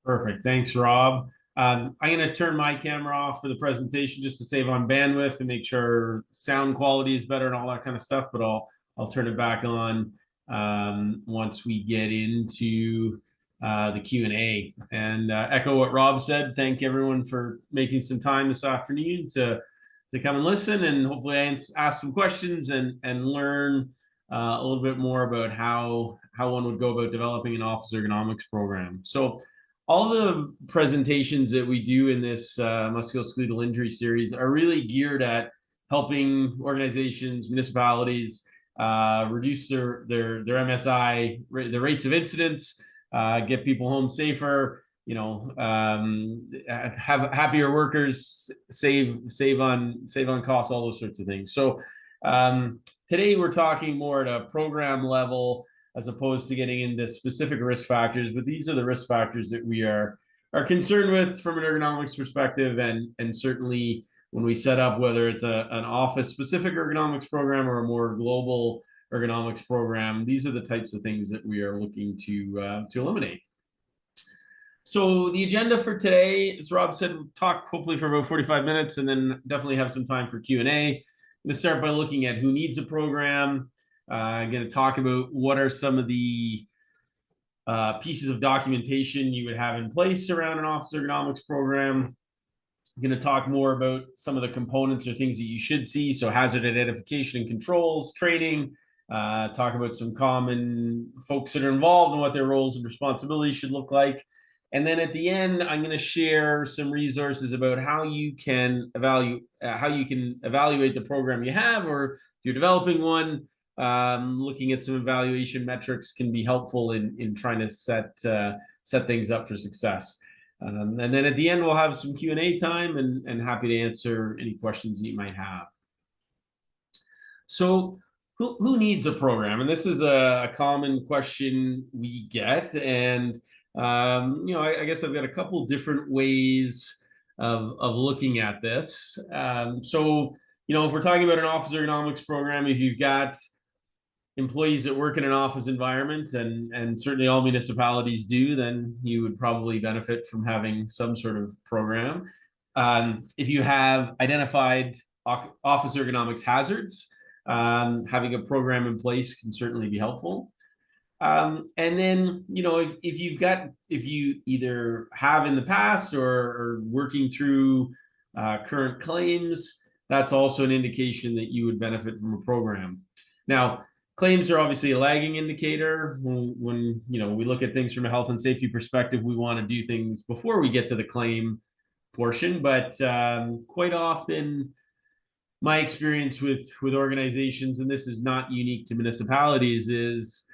Perfect. Thanks, Rob. I'm going to turn my camera off for the presentation just to save on bandwidth and make sure sound quality is better and all that kind of stuff. But I'll turn it back on once we get into the Q&A. And echo what Rob said. Thank everyone for making some time this afternoon to come and listen, and hopefully ask some questions and learn a little bit more about how one would go about developing an office ergonomics program. So all the presentations that we do in this musculoskeletal injury series are really geared at helping organizations, municipalities reduce their MSI, the rates of incidence, get people home safer, have happier workers, save on costs, all those sorts of things. So today we're talking more at a program level as opposed to getting into specific risk factors, but these are the risk factors that we are concerned with from an ergonomics perspective, and certainly when we set up, whether it's an office specific ergonomics program or a more global ergonomics program, these are the types of things that we are looking to eliminate. So the agenda for today, as Rob said, we'll talk hopefully for about 45 minutes and then definitely have some time for Q&A. I'm going to start by looking at who needs a program. I'm going to talk about what are some of the pieces of documentation you would have in place around an office ergonomics program. I'm going to talk more about some of the components or things that you should see. So hazard identification and controls, training, talk about some common folks that are involved and what their roles and responsibilities should look like. And then at the end, I'm going to share some resources about how you can evaluate the program you have, or if you're developing one, looking at some evaluation metrics can be helpful in trying to set things up for success. And then at the end, we'll have some Q&A time and happy to answer any questions that you might have. So who needs a program? And this is a common question we get. And I guess I've got a couple different ways of looking at this. So if we're talking about an office ergonomics program, if you've got employees that work in an office environment, and certainly all municipalities do, then you would probably benefit from having some sort of program. If you have identified office ergonomics hazards, having a program in place can certainly be helpful. And then, if you either have in the past or are working through current claims, that's also an indication that you would benefit from a program. Now, claims are obviously a lagging indicator. When we look at things from a health and safety perspective, we want to do things before we get to the claim portion. But quite often, my experience with organizations, and this is not unique to municipalities, is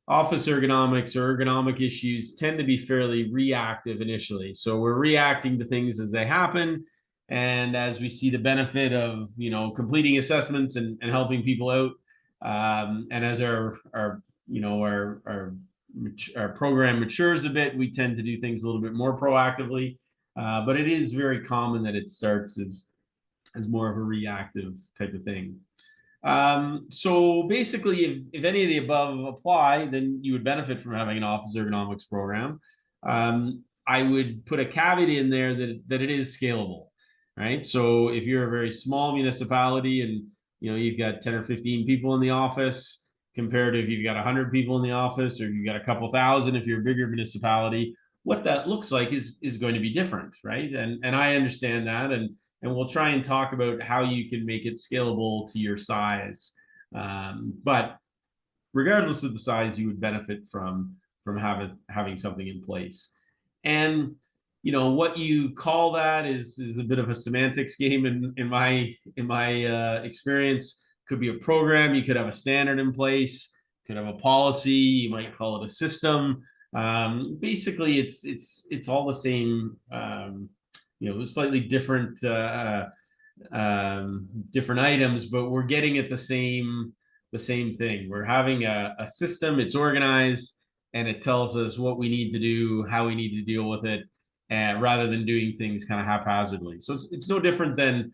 office ergonomics or ergonomic issues tend to be fairly reactive initially. So we're reacting to things as they happen. And as we see the benefit of, completing assessments and helping people out, and as our program matures a bit, we tend to do things a little bit more proactively. But it is very common that it starts as more of a reactive type of thing. So basically, if any of the above apply, then you would benefit from having an office ergonomics program. I would put a caveat in there that it is scalable, right? So if you're a very small municipality and you've got 10 or 15 people in the office, compared to if you've got 100 people in the office, or you've got a couple thousand if you're a bigger municipality, what that looks like is going to be different, right? And I understand that, and we'll try and talk about how you can make it scalable to your size. But regardless of the size, you would benefit from having something in place. And what you call that is a bit of a semantics game in my experience. Could be a program, you could have a standard in place, could have a policy, you might call it a system. Basically, it's all the same. Slightly different items, but we're getting at the same thing. We're having a system, it's organized, and it tells us what we need to do, how we need to deal with it, rather than doing things kind of haphazardly. So it's no different than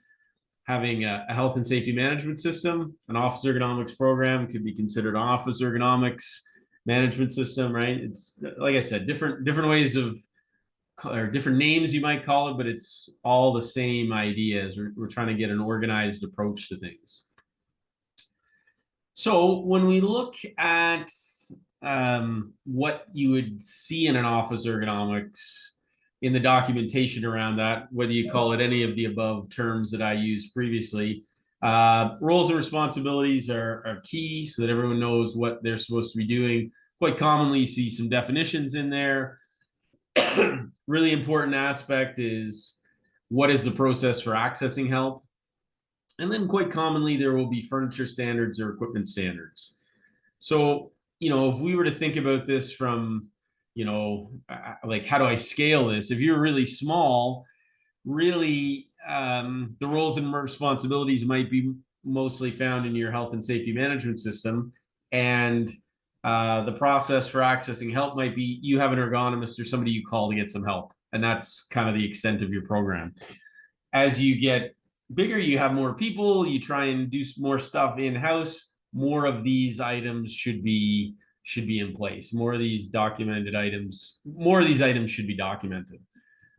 having a health and safety management system. An office ergonomics program could be considered an office ergonomics management system, right? It's, like I said, different ways of or different names you might call it, but it's all the same ideas. We're trying to get an organized approach to things. So when we look at what you would see in an office ergonomics, in the documentation around that, whether you call it any of the above terms that I used previously, roles and responsibilities are key so that everyone knows what they're supposed to be doing. Quite commonly, you see some definitions in there. Really important aspect is what is the process for accessing help? And then quite commonly, there will be furniture standards or equipment standards. So, if we were to think about this from, like, how do I scale this? If you're really small, really, the roles and responsibilities might be mostly found in your health and safety management system. And the process for accessing help might be you have an ergonomist or somebody you call to get some help. And that's kind of the extent of your program. As you get bigger, you have more people, you try and do more stuff in-house, more of these items should be in place. More of these items should be documented.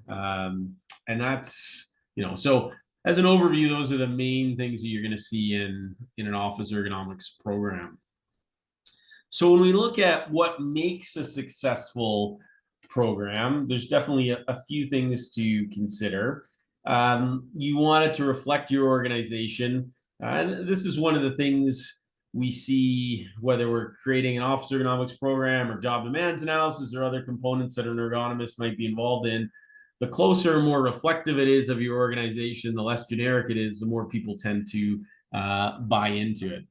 And that's, so as an overview, those are the main things that you're going to see in an office ergonomics program. So when we look at what makes a successful program, there's definitely a few things to consider. You want it to reflect your organization. And this is one of the things we see, whether we're creating an office ergonomics program or job demands analysis or other components that an ergonomist might be involved in. The closer and more reflective it is of your organization, the less generic it is, the more people tend to buy into it.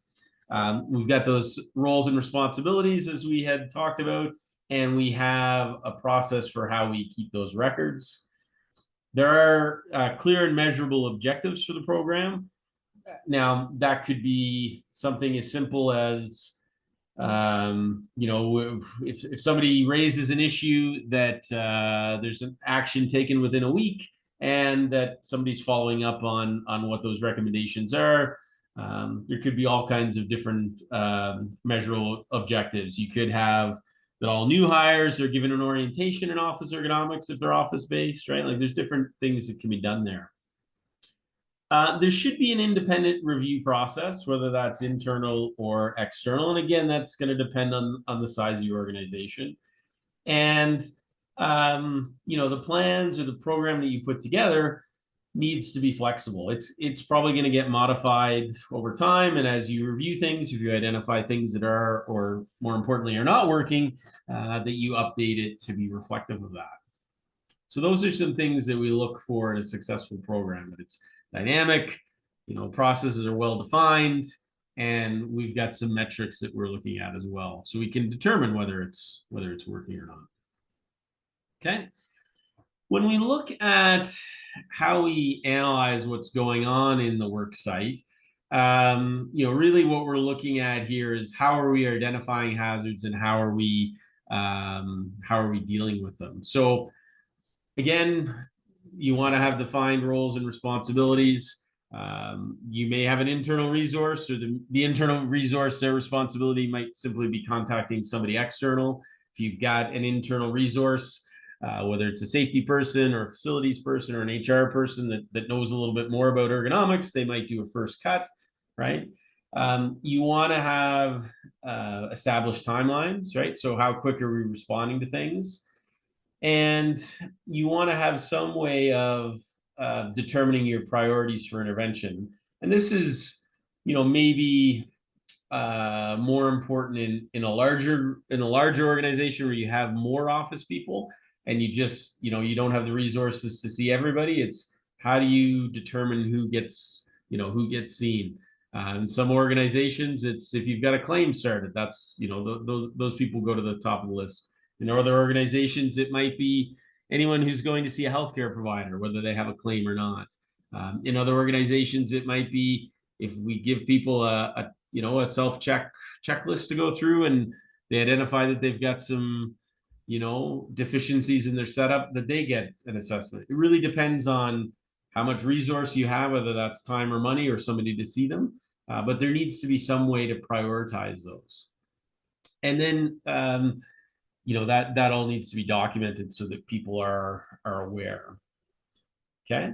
We've got those roles and responsibilities, as we had talked about, and we have a process for how we keep those records. There are clear and measurable objectives for the program. Now, that could be something as simple as, if somebody raises an issue that there's an action taken within a week and that somebody's following up on what those recommendations are. There could be all kinds of different measurable objectives. You could have that all new hires are given an orientation in office ergonomics if they're office-based, right? Like, there's different things that can be done there. There should be an independent review process, whether that's internal or external. And again, that's going to depend on the size of your organization. And, the plans or the program that you put together needs to be flexible. It's probably going to get modified over time. And as you review things, if you identify things that are, or more importantly, are not working, that you update it to be reflective of that. So those are some things that we look for in a successful program. That it's dynamic, processes are well defined, and we've got some metrics that we're looking at as well, so we can determine whether it's working or not. Okay. When we look at how we analyze what's going on in the work site, really what we're looking at here is how are we identifying hazards and how are we dealing with them. So again, you want to have defined roles and responsibilities. You may have an internal resource, or the internal resource, their responsibility might simply be contacting somebody external. If you've got an internal resource, whether it's a safety person or a facilities person or an HR person that knows a little bit more about ergonomics, they might do a first cut, right? You want to have established timelines, right? So how quick are we responding to things? And you want to have some way of determining your priorities for intervention. And this is, maybe more important in a larger organization where you have more office people and you just, you don't have the resources to see everybody. It's how do you determine who gets seen? In some organizations, it's if you've got a claim started, that's, those people go to the top of the list. In other organizations, it might be anyone who's going to see a healthcare provider, whether they have a claim or not. In other organizations, it might be if we give people a self-checklist to go through and they identify that they've got some, deficiencies in their setup, that they get an assessment. It really depends on how much resource you have, whether that's time or money or somebody to see them. But there needs to be some way to prioritize those. And then, that all needs to be documented so that people are aware. Okay.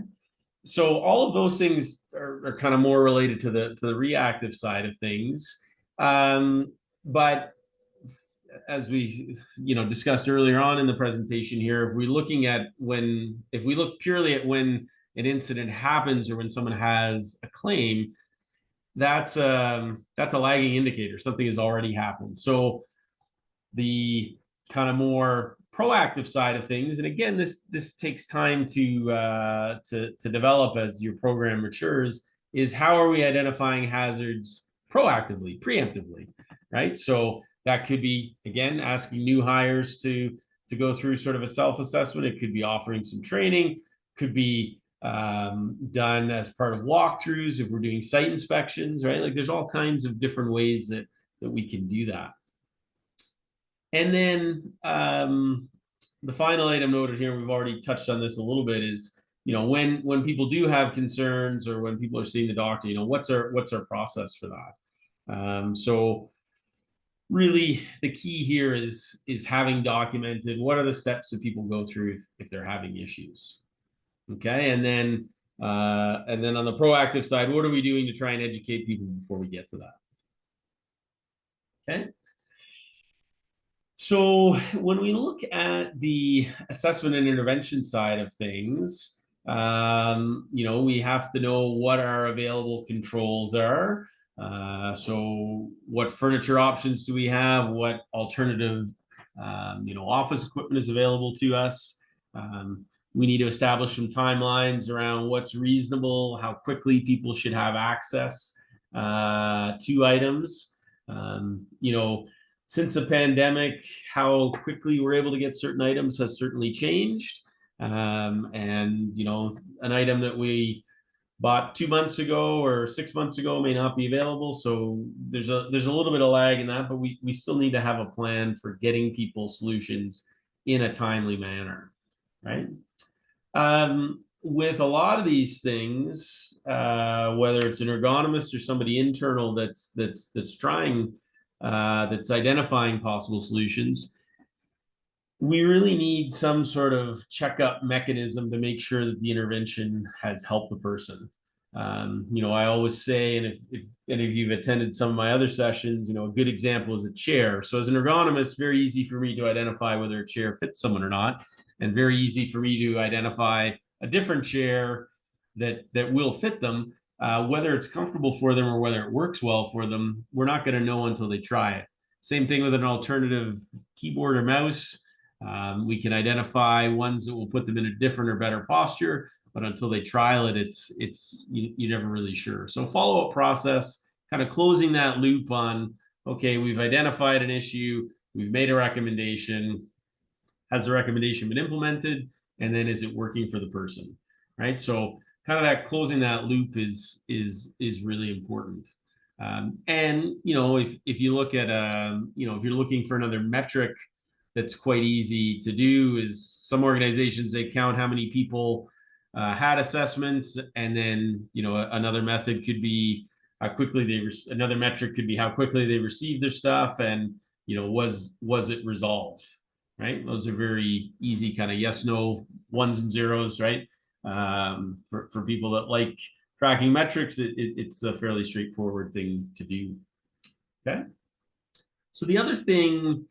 So all of those things are kind of more related to the reactive side of things. But as we discussed earlier on in the presentation here, if we look purely at when an incident happens or when someone has a claim, that's a lagging indicator. Something has already happened. So the kind of more proactive side of things, and again, this takes time to develop as your program matures, is how are we identifying hazards proactively, preemptively, right? So that could be, again, asking new hires to go through sort of a self-assessment. It could be offering some training, could be done as part of walkthroughs if we're doing site inspections, right? Like there's all kinds of different ways that we can do that. And then the final item noted here, we've already touched on this a little bit, is when people do have concerns or when people are seeing the doctor, what's our process for that? So really the key here is having documented what are the steps that people go through if they're having issues. Okay, and then on the proactive side, what are we doing to try and educate people before we get to that? Okay. So when we look at the assessment and intervention side of things, we have to know what our available controls are. So what furniture options do we have? What alternative, office equipment is available to us? We need to establish some timelines around what's reasonable, how quickly people should have access to items. Since the pandemic, how quickly we're able to get certain items has certainly changed. And, an item that we bought 2 months ago or 6 months ago may not be available. So there's a little bit of lag in that, but we still need to have a plan for getting people solutions in a timely manner, right? With a lot of these things, whether it's an ergonomist or somebody internal that's trying, that's identifying possible solutions, we really need some sort of checkup mechanism to make sure that the intervention has helped the person. I always say, and if any of you have attended some of my other sessions, a good example is a chair. So as an ergonomist, very easy for me to identify whether a chair fits someone or not, and very easy for me to identify a different chair that will fit them. Whether it's comfortable for them or whether it works well for them, we're not going to know until they try it. Same thing with an alternative keyboard or mouse. We can identify ones that will put them in a different or better posture, but until they trial it, you're never really sure. So follow-up process, kind of closing that loop on, okay, we've identified an issue, we've made a recommendation. Has the recommendation been implemented? And then is it working for the person, right? So kind of that closing that loop is really important. And if you look at if you're looking for another metric that's quite easy to do, is some organizations, they count how many people had assessments, and then another method could be how quickly another metric could be how quickly they received their stuff, and was it resolved, right? Those are very easy kind of yes no ones and zeros, right? For people that like tracking metrics, it's a fairly straightforward thing to do. Okay, so the other thing,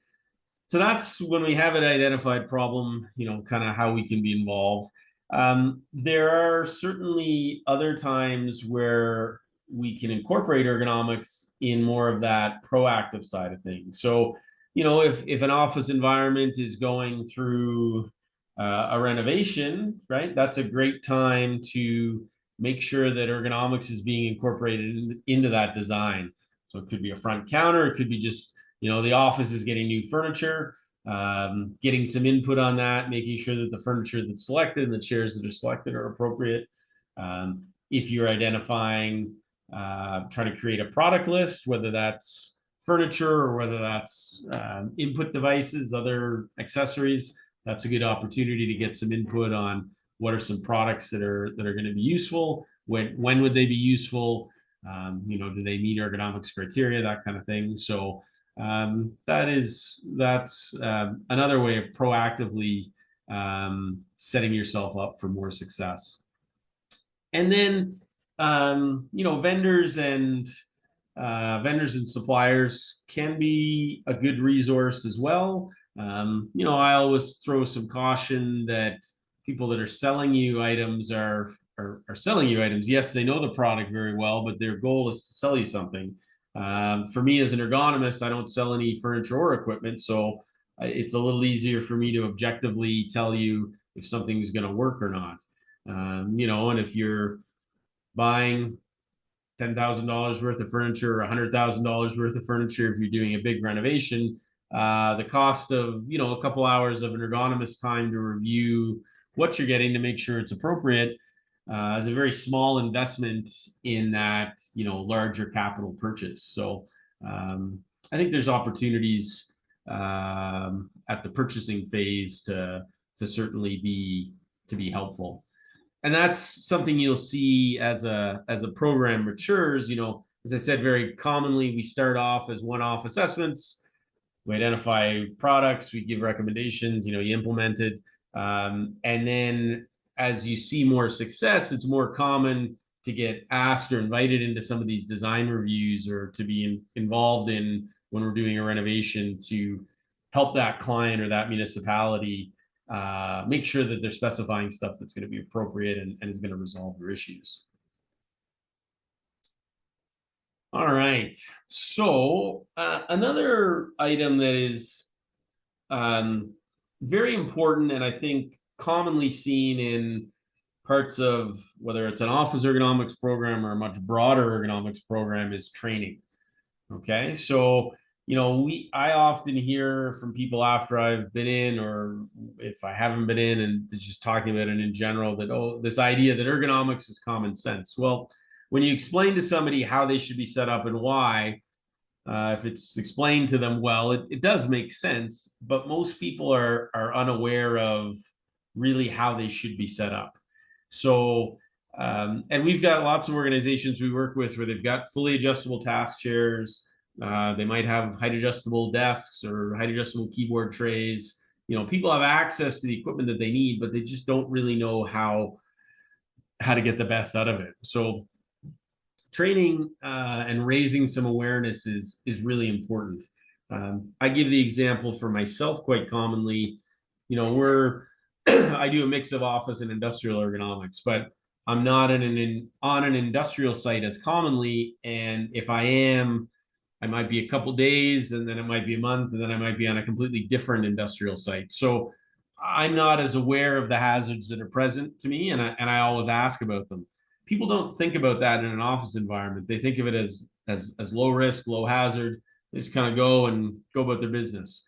so that's when we have an identified problem, kind of how we can be involved. There are certainly other times where we can incorporate ergonomics in more of that proactive side of things. So, if an office environment is going through a renovation, right, that's a great time to make sure that ergonomics is being incorporated into that design. So it could be a front counter, it could be just, the office is getting new furniture, getting some input on that, making sure that the furniture that's selected and the chairs that are selected are appropriate. If you're identifying, trying to create a product list, whether that's furniture or whether that's input devices, other accessories, that's a good opportunity to get some input on what are some products that are going to be useful, when would they be useful, do they meet ergonomics criteria, that kind of thing. So That's another way of proactively setting yourself up for more success. And then vendors and suppliers can be a good resource as well. I always throw some caution that people that are selling you items are selling you items. Yes, they know the product very well, but their goal is to sell you something. For me as an ergonomist, I don't sell any furniture or equipment, so it's a little easier for me to objectively tell you if something's going to work or not. And if you're buying $10,000 worth of furniture or $100,000 worth of furniture, if you're doing a big renovation, the cost of a couple hours of an ergonomist time to review what you're getting to make sure it's appropriate is a very small investment in that larger capital purchase. So I think there's opportunities at the purchasing phase to certainly be helpful. And that's something you'll see as a program matures. As I said, very commonly we start off as one-off assessments. We identify products, we give recommendations, you implement it, and then as you see more success, it's more common to get asked or invited into some of these design reviews, or to be involved in when we're doing a renovation, to help that client or that municipality make sure that they're specifying stuff that's going to be appropriate and is going to resolve their issues. All right. So another item that is very important, and I think commonly seen in parts of whether it's an office ergonomics program or a much broader ergonomics program, is training. Okay. So I often hear from people after I've been in, or if I haven't been in, and just talking about it in general, that, this idea that ergonomics is common sense. Well, when you explain to somebody how they should be set up and why, if it's explained to them well, it does make sense, but most people are unaware of really how they should be set up. So, and we've got lots of organizations we work with where they've got fully adjustable task chairs. They might have height adjustable desks or height adjustable keyboard trays. People have access to the equipment that they need, but they just don't really know how to get the best out of it. So training and raising some awareness is really important. I give the example for myself quite commonly. I do a mix of office and industrial ergonomics, but I'm not on an industrial site as commonly. And if I am, I might be a couple days, and then it might be a month, and then I might be on a completely different industrial site. So I'm not as aware of the hazards that are present to me, and I always ask about them. People don't think about that in an office environment. They think of it as low risk, low hazard. They just kind of go about their business.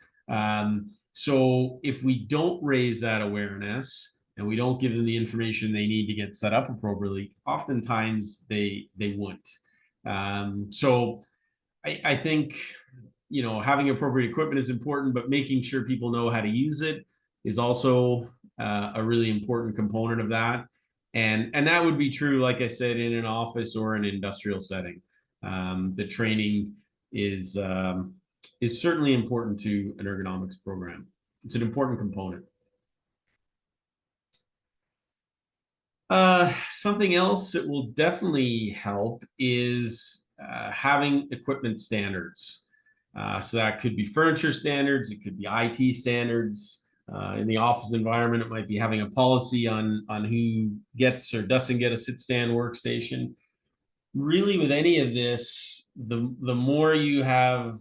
So if we don't raise that awareness and we don't give them the information they need to get set up appropriately, oftentimes they won't. So I think having appropriate equipment is important, but making sure people know how to use it is also a really important component of that. And that would be true, like I said, in an office or an industrial setting. The training is certainly important to an ergonomics program. It's an important component. Something else that will definitely help is having equipment standards. So that could be furniture standards, it could be IT standards. In the office environment, it might be having a policy on who gets or doesn't get a sit-stand workstation. Really, with any of this, the more you have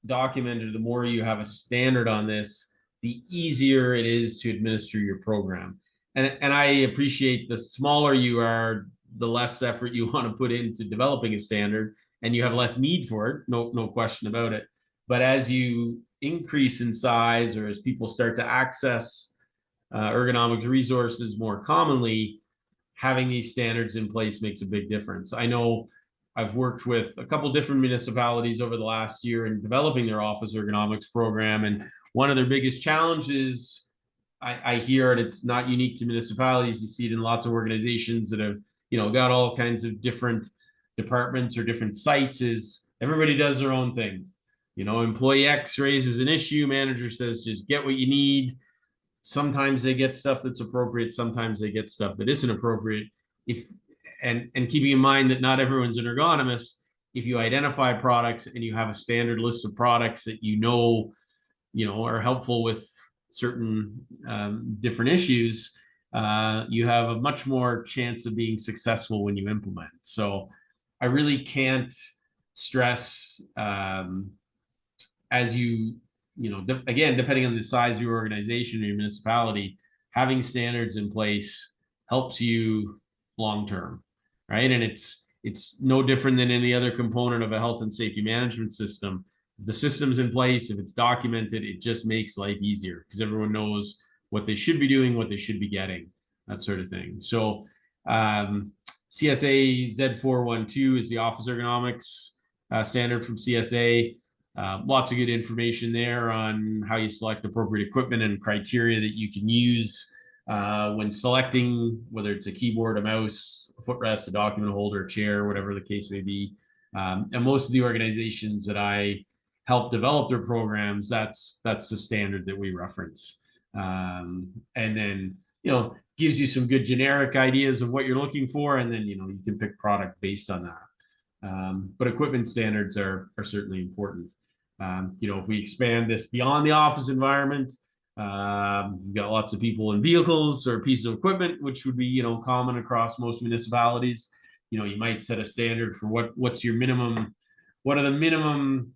documented, the more you have a standard on this, the easier it is to administer your program. And I appreciate the smaller you are, the less effort you want to put into developing a standard, and you have less need for it, no question about it. But as you increase in size, or as people start to access ergonomics resources more commonly, having these standards in place makes a big difference. I know I've worked with a couple different municipalities over the last year in developing their office ergonomics program, and one of their biggest challenges, I hear it, it's not unique to municipalities, you see it in lots of organizations that have got all kinds of different departments or different sites, is everybody does their own thing. Employee X raises an issue, manager says, just get what you need. Sometimes they get stuff that's appropriate. Sometimes they get stuff that isn't appropriate. And keeping in mind that not everyone's an ergonomist, if you identify products and you have a standard list of products that are helpful with certain different issues, you have a much more chance of being successful when you implement. So I really can't stress as again, depending on the size of your organization or your municipality, having standards in place helps you long term, right? And it's no different than any other component of a health and safety management system. If the system's in place, if it's documented, it just makes life easier because everyone knows what they should be doing, what they should be getting, that sort of thing. So CSA Z412 is the office ergonomics standard from CSA. Lots of good information there on how you select appropriate equipment and criteria that you can use when selecting, whether it's a keyboard, a mouse, a footrest, a document holder, a chair, whatever the case may be. And most of the organizations that I help develop their programs, that's the standard that we reference. And then, gives you some good generic ideas of what you're looking for, and then, you can pick product based on that. But equipment standards are certainly important. If we expand this beyond the office environment, you've got lots of people in vehicles or pieces of equipment, which would be, common across most municipalities. You might set a standard for what are the minimum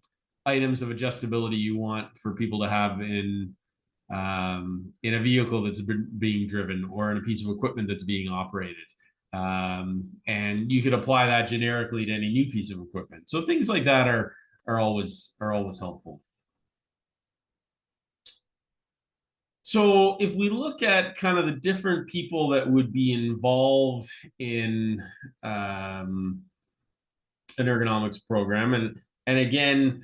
items of adjustability you want for people to have in a vehicle that's being driven or in a piece of equipment that's being operated. And you could apply that generically to any new piece of equipment. So things like that are always helpful. So if we look at kind of the different people that would be involved in an ergonomics program, and again,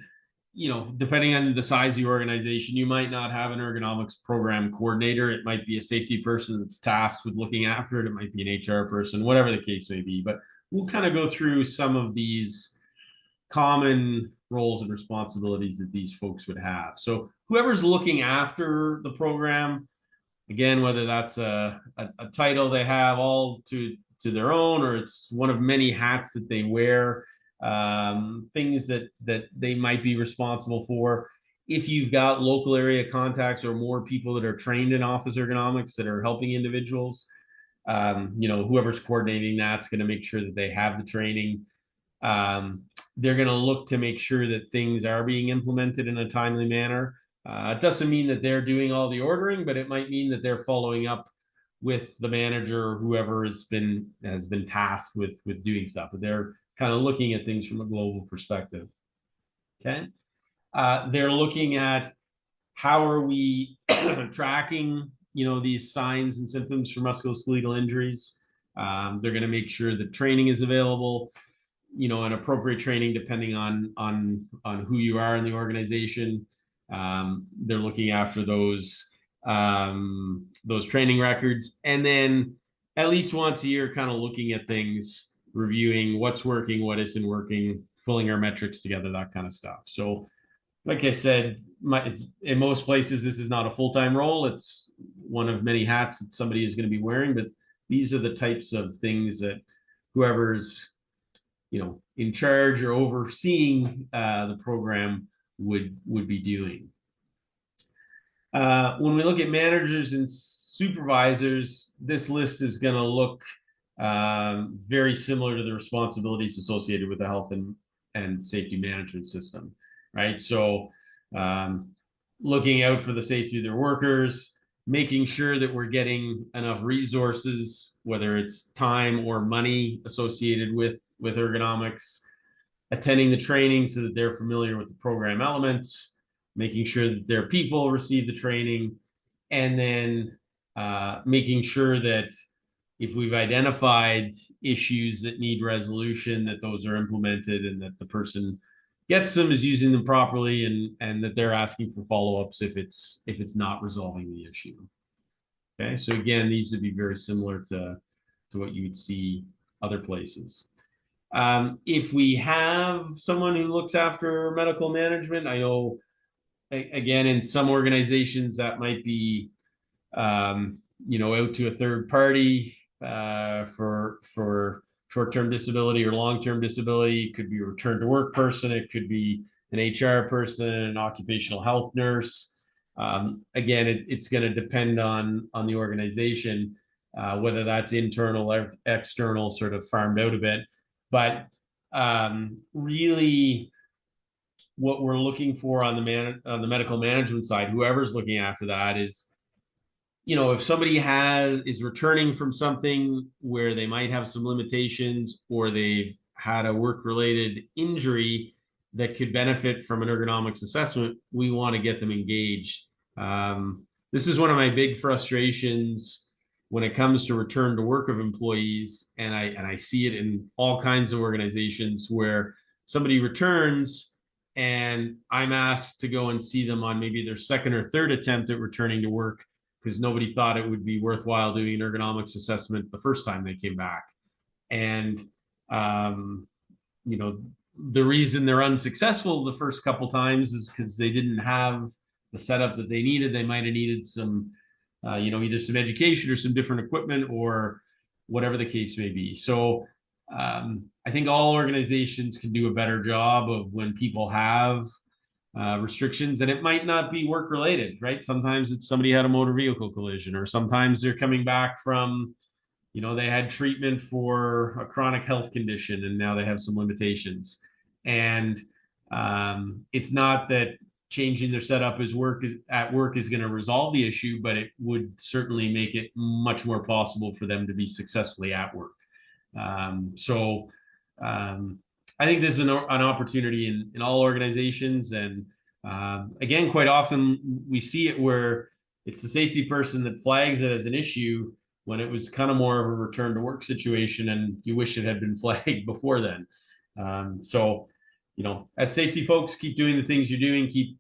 depending on the size of your organization, you might not have an ergonomics program coordinator. It might be a safety person that's tasked with looking after it. It might be an HR person, whatever the case may be. But we'll kind of go through some of these common roles and responsibilities that these folks would have. So whoever's looking after the program, again, whether that's a title they have all to their own, or it's one of many hats that they wear, things that they might be responsible for. If you've got local area contacts or more people that are trained in office ergonomics that are helping individuals, whoever's coordinating that's going to make sure that they have the training. They're going to look to make sure that things are being implemented in a timely manner. It doesn't mean that they're doing all the ordering, but it might mean that they're following up with the manager or whoever has been tasked with doing stuff. But they're kind of looking at things from a global perspective. Okay. They're looking at how are we tracking, these signs and symptoms for musculoskeletal injuries. They're going to make sure that training is available, and appropriate training depending on who you are in the organization. They're looking after those training records, and then at least once a year, kind of looking at things, reviewing what's working, what isn't working, pulling our metrics together, that kind of stuff. So, like I said, in most places, this is not a full-time role. It's one of many hats that somebody is going to be wearing, but these are the types of things that whoever's in charge or overseeing the program would be doing. When we look at managers and supervisors, this list is going to look very similar to the responsibilities associated with the health and safety management system, right? So looking out for the safety of their workers, making sure that we're getting enough resources, whether it's time or money associated with ergonomics, attending the training so that they're familiar with the program elements, making sure that their people receive the training, and then making sure that if we've identified issues that need resolution, that those are implemented and that the person gets them, is using them properly, and that they're asking for follow-ups if it's not resolving the issue. Okay, so again, these would be very similar to what you would see other places. If we have someone who looks after medical management, I know, again, in some organizations that might be, out to a third party for short-term disability or long-term disability. It could be a return to work person. It could be an HR person, an occupational health nurse. Again, it's going to depend on the organization, whether that's internal or external, sort of farmed out a bit. But really, what we're looking for on the medical management side, whoever's looking after that, is, if somebody is returning from something where they might have some limitations, or they've had a work-related injury that could benefit from an ergonomics assessment, we want to get them engaged. This is one of my big frustrations when it comes to return to work of employees, and I see it in all kinds of organizations where somebody returns and I'm asked to go and see them on maybe their second or third attempt at returning to work, because nobody thought it would be worthwhile doing an ergonomics assessment the first time they came back. And, the reason they're unsuccessful the first couple times is because they didn't have the setup that they needed. They might have needed some, either some education or some different equipment or whatever the case may be. So I think all organizations can do a better job of when people have restrictions, and it might not be work related, right? Sometimes it's somebody had a motor vehicle collision, or sometimes they're coming back from, they had treatment for a chronic health condition and now they have some limitations. And it's not that changing their setup at work is going to resolve the issue, but it would certainly make it much more possible for them to be successfully at work. So I think this is an opportunity in all organizations. And again, quite often we see it where it's the safety person that flags it as an issue when it was kind of more of a return to work situation, and you wish it had been flagged before then. So, as safety folks, keep doing the things you're doing, keep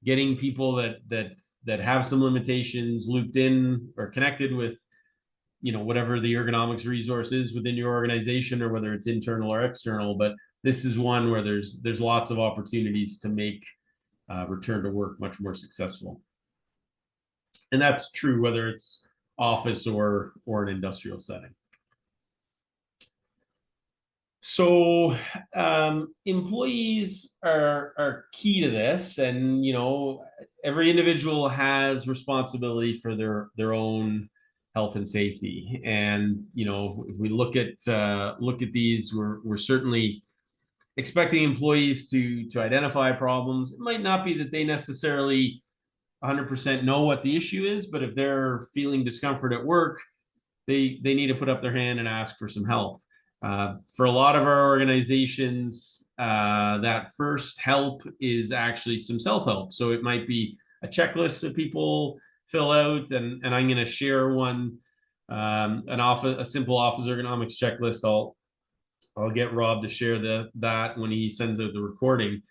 getting people that have some limitations looped in or connected with, whatever the ergonomics resource is within your organization, or whether it's internal or external. But this is one where there's lots of opportunities to make return to work much more successful. And that's true whether it's office or an industrial setting. So employees are key to this, and every individual has responsibility for their own health and safety. And if we look at these, we're certainly expecting employees to identify problems. It might not be that they necessarily 100% know what the issue is, but if they're feeling discomfort at work, they need to put up their hand and ask for some help. For a lot of our organizations, that first help is actually some self-help. So it might be a checklist that people fill out, and I'm going to share one, a simple office ergonomics checklist. I'll get Rob to share that when he sends out the recording,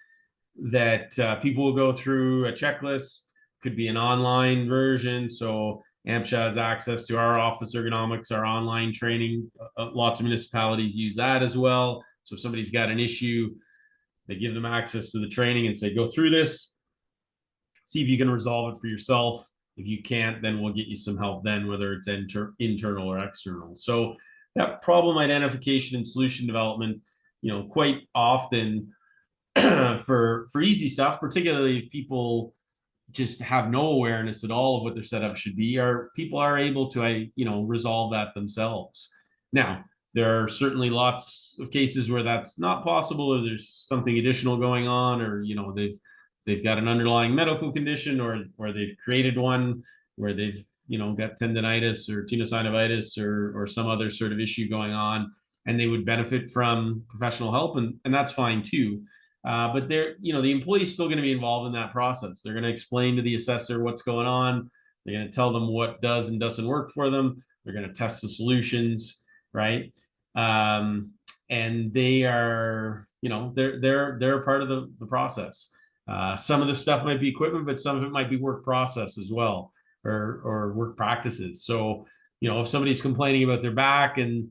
that people will go through a checklist. Could be an online version. So AMHSA has access to our office ergonomics, our online training. Lots of municipalities use that as well. So if somebody's got an issue, they give them access to the training and say, go through this, see if you can resolve it for yourself. If you can't, then we'll get you some help then, whether it's internal or external. So that problem identification and solution development, quite often for easy stuff, particularly if people just have no awareness at all of what their setup should be, people are able to resolve that themselves. Now, there are certainly lots of cases where that's not possible, or there's something additional going on, or they've got an underlying medical condition, or they've created one where they've got tendonitis or tenosynovitis or some other sort of issue going on, and they would benefit from professional help, and that's fine too. But the employee is still going to be involved in that process. They're going to explain to the assessor what's going on. They're going to tell them what does and doesn't work for them. They're going to test the solutions, right? And they are, they're a part of the process. Some of the stuff might be equipment, but some of it might be work process as well, or work practices. So, if somebody's complaining about their back and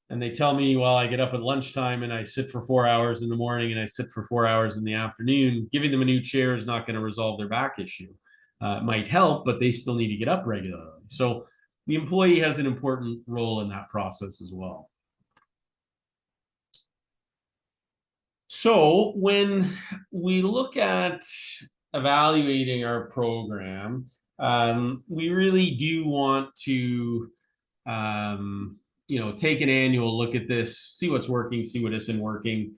and they tell me, well, I get up at lunchtime and I sit for 4 hours in the morning and I sit for 4 hours in the afternoon, giving them a new chair is not going to resolve their back issue. It might help, but they still need to get up regularly. So the employee has an important role in that process as well. So when we look at evaluating our program, we really do want to take an annual look at this, see what's working, see what isn't working.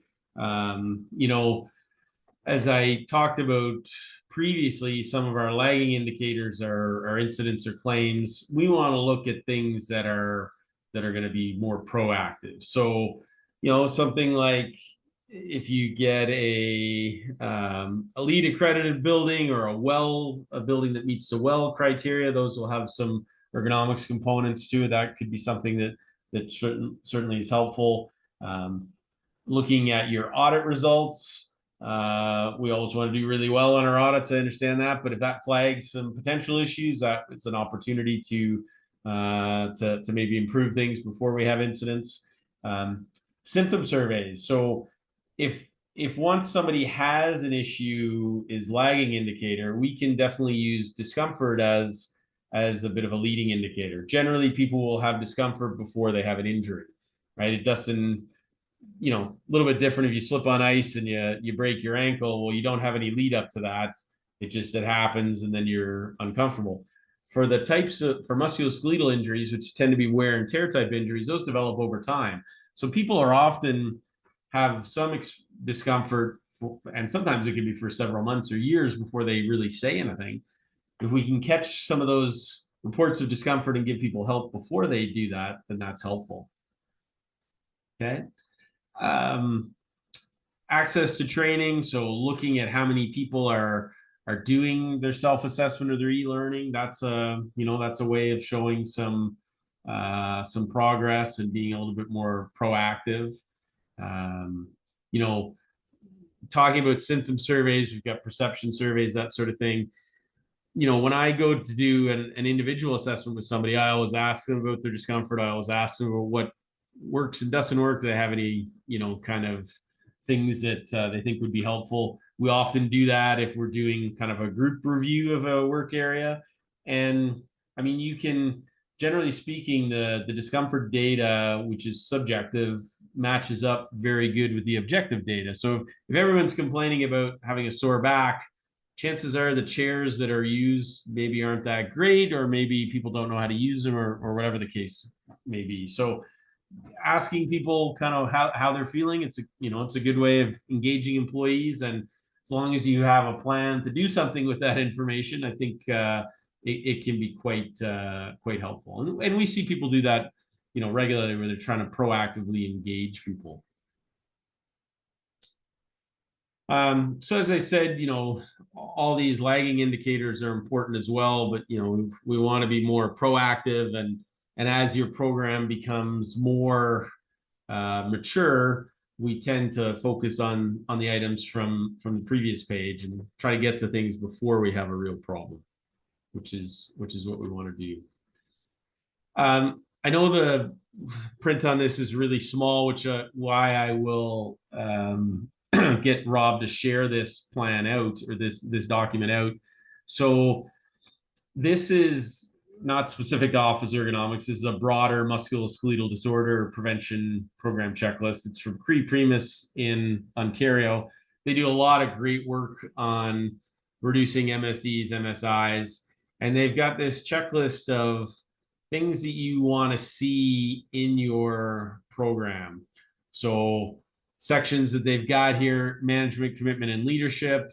As I talked about previously, some of our lagging indicators are incidents or claims. We want to look at things that are going to be more proactive. So, something like if you get a LEED accredited building or a building that meets the WELL criteria, those will have some ergonomics components to it. That could be something that certainly is helpful. Looking at your audit results, we always want to do really well on our audits. I understand that, but if that flags some potential issues, it's an opportunity to maybe improve things before we have incidents. Symptom surveys. So if once somebody has an issue is lagging indicator, we can definitely use discomfort as a bit of a leading indicator. Generally, people will have discomfort before they have an injury, right? It doesn't, a little bit different if you slip on ice and you break your ankle. Well, you don't have any lead up to that. It happens, and then you're uncomfortable. For musculoskeletal injuries, which tend to be wear and tear type injuries, those develop over time. So people are often have some discomfort, and sometimes it can be for several months or years before they really say anything. If we can catch some of those reports of discomfort and give people help before they do that, then that's helpful. Okay. Access to training. So looking at how many people are doing their self-assessment or their e-learning, that's a way of showing some progress and being a little bit more proactive. Talking about symptom surveys, we've got perception surveys, that sort of thing. When I go to do an individual assessment with somebody, I always ask them about their discomfort. I always ask them about what works and doesn't work. Do they have any, kind of things that they think would be helpful? We often do that if we're doing kind of a group review of a work area. And I mean, you can, generally speaking, the discomfort data, which is subjective, matches up very good with the objective data. So if everyone's complaining about having a sore back, chances are the chairs that are used maybe aren't that great, or maybe people don't know how to use them, or whatever the case may be. So asking people kind of how they're feeling, it's a good way of engaging employees. And as long as you have a plan to do something with that information, I think it can be quite helpful. And we see people do that regularly, where they're trying to proactively engage people. So as I said, all these lagging indicators are important as well, but we want to be more proactive, and as your program becomes more mature, we tend to focus on the items from the previous page and try to get to things before we have a real problem, which is what we want to do. I know the print on this is really small, which why I will get Rob to share this plan out, or this document out. So this is not specific to office ergonomics. This is a broader musculoskeletal disorder prevention program checklist. It's from Cree Primus in Ontario. They do a lot of great work on reducing MSDs, MSIs, and they've got this checklist of things that you want to see in your program. So sections that they've got here: management, commitment, and leadership,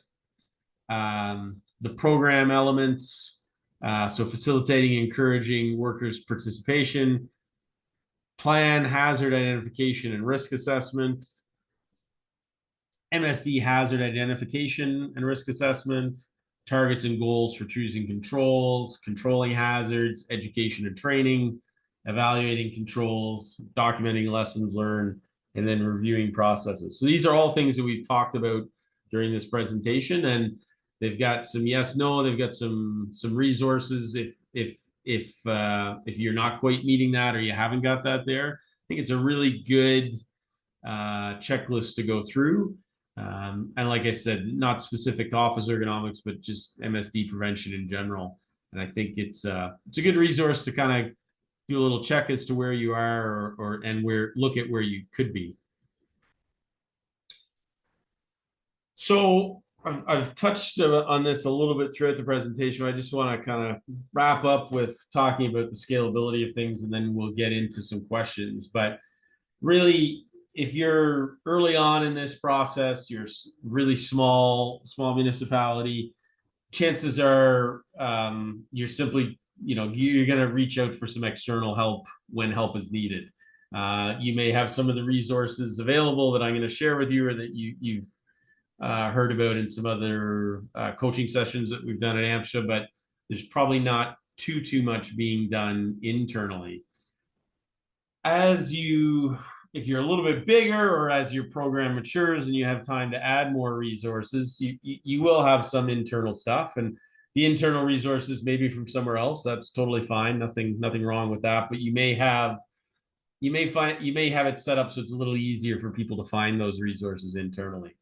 the program elements, so facilitating and encouraging workers' participation, plan, hazard identification, and risk assessment, MSD hazard identification and risk assessment, targets and goals for choosing controls, controlling hazards, education and training, evaluating controls, documenting lessons learned, and then reviewing processes. So these are all things that we've talked about during this presentation, and they've got some yes, no, they've got some resources if you're not quite meeting that, or you haven't got that there. think it's a really good checklist to go through. And like I said, not specific to office ergonomics, but just MSD prevention in general. And I think it's a good resource to kind of do a little check as to where you are, and look at where you could be. So I've touched on this a little bit throughout the presentation, but I just want to kind of wrap up with talking about the scalability of things, and then we'll get into some questions. But really, if you're early on in this process, you're really small municipality, chances are you're simply, you're going to reach out for some external help when help is needed. You may have some of the resources available that I'm going to share with you, or that you've heard about in some other coaching sessions that we've done at AMHSA, but there's probably not too much being done internally. If you're a little bit bigger, or as your program matures and you have time to add more resources, you will have some internal stuff, and the internal resources may be from somewhere else. That's totally fine. Nothing wrong with that. But you may have it set up so it's a little easier for people to find those resources internally.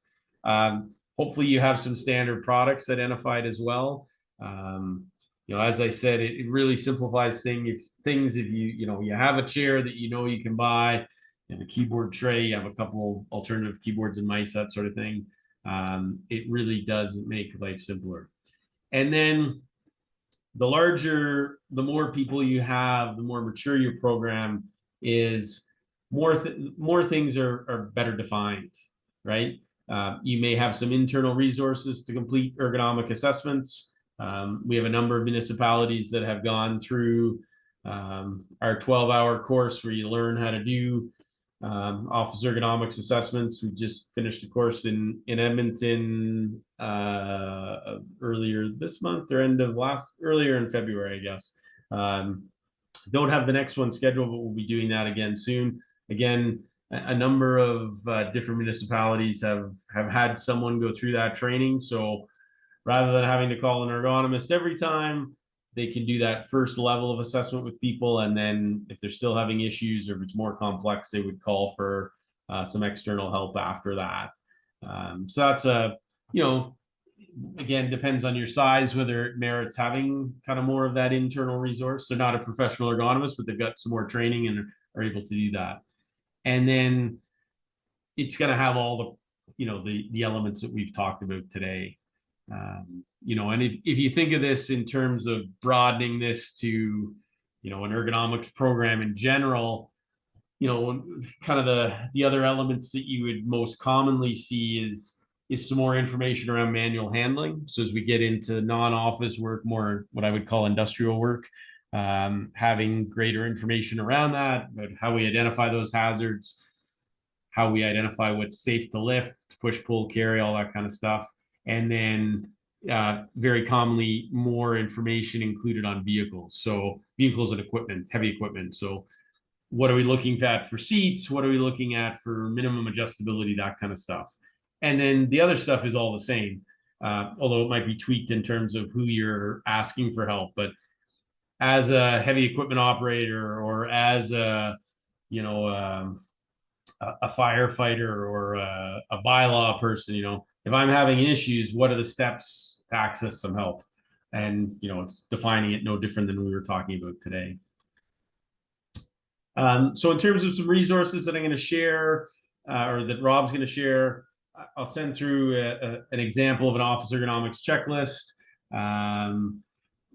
Hopefully you have some standard products identified as well. As I said, it really simplifies things. If you have a chair that you can buy, you have a keyboard tray, you have a couple alternative keyboards and mice, that sort of thing. It really does make life simpler. And then the more people you have, the more mature your program is, more things are better defined, right? You may have some internal resources to complete ergonomic assessments. We have a number of municipalities that have gone through our 12-hour course where you learn how to do office ergonomics assessments. We just finished a course in Edmonton earlier this month, or earlier in February, I guess. Don't have the next one scheduled, but we'll be doing that again soon. Again, a number of different municipalities have had someone go through that training. So rather than having to call an ergonomist every time, they can do that first level of assessment with people. And then if they're still having issues, or if it's more complex, they would call for some external help after that. So that's again, depends on your size, whether it merits having kind of more of that internal resource. They're not a professional ergonomist, but they've got some more training and are able to do that. And then it's going to have all the elements that we've talked about today. And if you think of this in terms of broadening this to, an ergonomics program in general, kind of the other elements that you would most commonly see is some more information around manual handling. So as we get into non-office work, more what I would call industrial work, having greater information around that, about how we identify those hazards, how we identify what's safe to lift, push, pull, carry, all that kind of stuff. And then very commonly more information included on vehicles. So vehicles and equipment, heavy equipment. So what are we looking at for seats? What are we looking at for minimum adjustability, that kind of stuff. And then the other stuff is all the same, although it might be tweaked in terms of who you're asking for help. But as a heavy equipment operator, or as a firefighter, or a bylaw person, if I'm having issues, what are the steps to access some help? And it's defining it no different than we were talking about today. So in terms of some resources that I'm going to share, or that Rob's going to share, I'll send through an example of an office ergonomics checklist.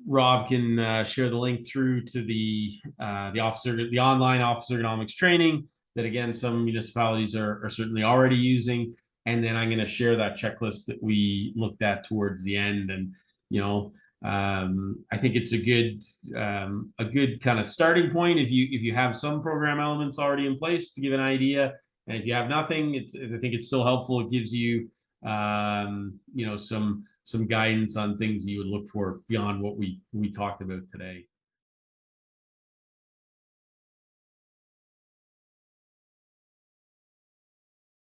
Rob can share the link through to the online office ergonomics training that, again, some municipalities are certainly already using. And then I'm going to share that checklist that we looked at towards the end. And I think it's a good kind of starting point if you have some program elements already in place to give an idea. And if you have nothing, I think it's still helpful. It gives you some guidance on things you would look for beyond what we talked about today.